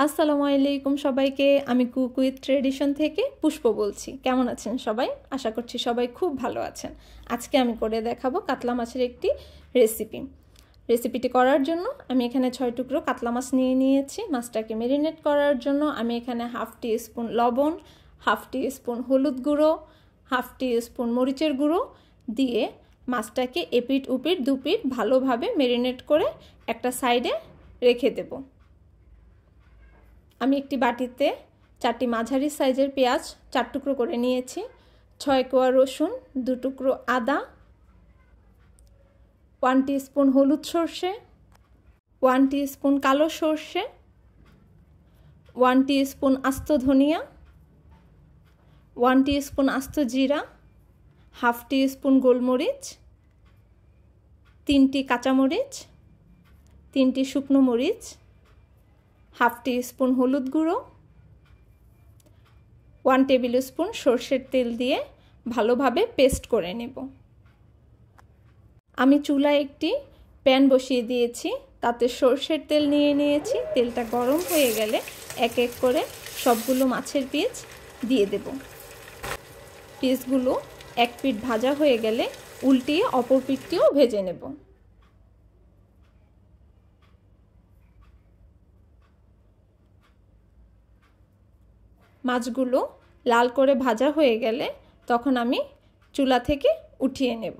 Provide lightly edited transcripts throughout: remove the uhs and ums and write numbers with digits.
আসসালামু আলাইকুম সবাইকে। আমি কুক উইথ ট্রেডিশন থেকে পুষ্প বলছি। কেমন আছেন সবাই? আশা করছি সবাই খুব ভালো আছেন। আজকে আমি করে দেখাবো কাতলা মাছের একটি রেসিপিটি করার জন্য আমি এখানে 6 টুকরো কাতলা মাছ নিয়ে নিয়েছি। মাছটাকে ম্যারিনেট করার জন্য আমি এখানে হাফ টি স্পুন লবণ, হাফ টি স্পুন হলুদ গুঁড়ো, হাফ টি স্পুন মরিচের গুঁড়ো দিয়ে মাছটাকে এপিট উপিট দুপিট ভালোভাবে ম্যারিনেট করে একটা সাইডে রেখে দেব। আমি একটি বাটিতে 4টি মাঝারি সাইজের পেঁয়াজ 4 টুকরো করে নিয়েছি, 6 কোয়া রসুন, 2 টুকরো আদা, 1 টিস্পুন হলুদ সর্ষে, 1 টিস্পুন কালো সর্ষে, 1 টিস্পুন আস্ত ধনিয়া, 1 টিস্পুন আস্ত জিরা, হাফ টিস্পুন গোলমরিচ, 3টি কাঁচামরিচ, 3টি শুকনো মরিচ, হাফ টি স্পুন হলুদ গুঁড়ো, 1 টেবিল স্পুন সর্ষের তেল দিয়ে ভালোভাবে পেস্ট করে নেব। আমি চুলায় একটি প্যান বসিয়ে দিয়েছি, তাতে সর্ষের তেল নিয়ে নিয়েছি। তেলটা গরম হয়ে গেলে এক এক করে সবগুলো মাছের পিস দিয়ে দেব। পিসগুলো এক পিঠ ভাজা হয়ে গেলে উল্টিয়ে অপর পিঠটিও ভেজে নেব। মাছগুলো লাল করে ভাজা হয়ে গেলে তখন আমি চুলা থেকে উঠিয়ে নেব।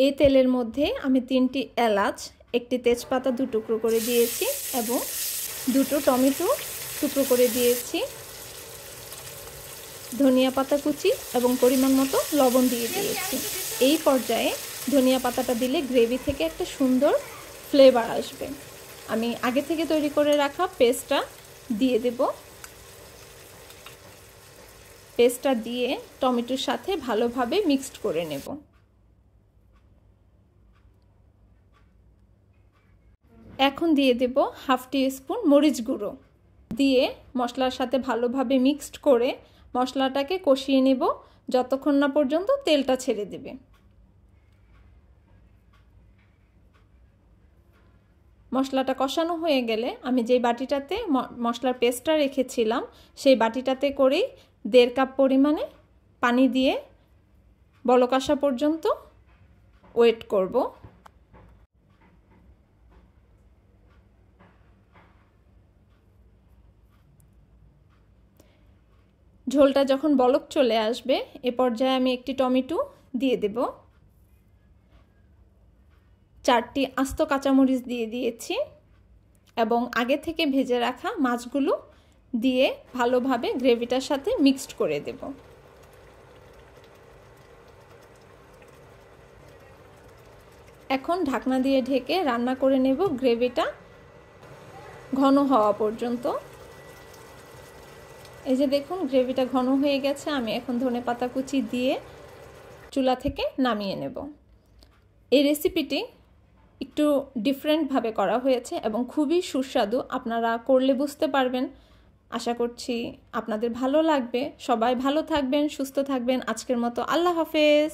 এই তেলের মধ্যে আমি 3টি এলাচ, একটি তেজপাতা 2 টুকরো করে দিয়েছি এবং 2টো টমেটো টুকরো করে দিয়েছি, ধনিয়া পাতা কুচি এবং পরিমাণ মতো লবণ দিয়ে দিয়েছি। এই পর্যায়ে ধনিয়া পাতাটা দিলে গ্রেভি থেকে একটা সুন্দর ফ্লেভার আসবে। আমি আগে থেকে তৈরি করে রাখা পেস্টটা দিয়ে দেব। পেস্টটা দিয়ে টমেটোর সাথে ভালোভাবে মিক্সড করে নেব। এখন দিয়ে দেব হাফ টি স্পুন মরিচ গুঁড়ো দিয়ে মশলার সাথে ভালোভাবে মিক্সড করে মশলাটাকে কষিয়ে নেব যতক্ষণ না পর্যন্ত তেলটা ছেড়ে দেবে। মশলাটা কষানো হয়ে গেলে আমি যে বাটিটাতে মশলার পেস্টটা রেখেছিলাম সেই বাটিটাতে করেই 1.5 কাপ পরিমাণে পানি দিয়ে বলক আসা পর্যন্ত ওয়েট করব। ঝোলটা যখন বলক চলে আসবে এ পর্যায়ে আমি একটি টমেটো দিয়ে দেব, 4টি আস্ত কাঁচামরিচ দিয়ে দিয়েছি এবং আগে থেকে ভেজে রাখা মাছগুলো দিয়ে ভালোভাবে গ্রেভিটার সাথে মিক্সড করে দেব। এখন ঢাকনা দিয়ে ঢেকে রান্না করে নেব গ্রেভিটা ঘন হওয়া পর্যন্ত। এই যে দেখুন গ্রেভিটা ঘন হয়ে গেছে। আমি এখন ধনেপাতা কুচি দিয়ে চুলা থেকে নামিয়ে নেব। এই রেসিপিটি একটু ডিফারেন্টভাবে করা হয়েছে এবং খুবই সুস্বাদু। আপনারা করলে বুঝতে পারবেন। আশা করছি আপনাদের ভালো লাগবে। সবাই ভালো থাকবেন, সুস্থ থাকবেন। আজকের মতো আল্লাহ হাফেজ।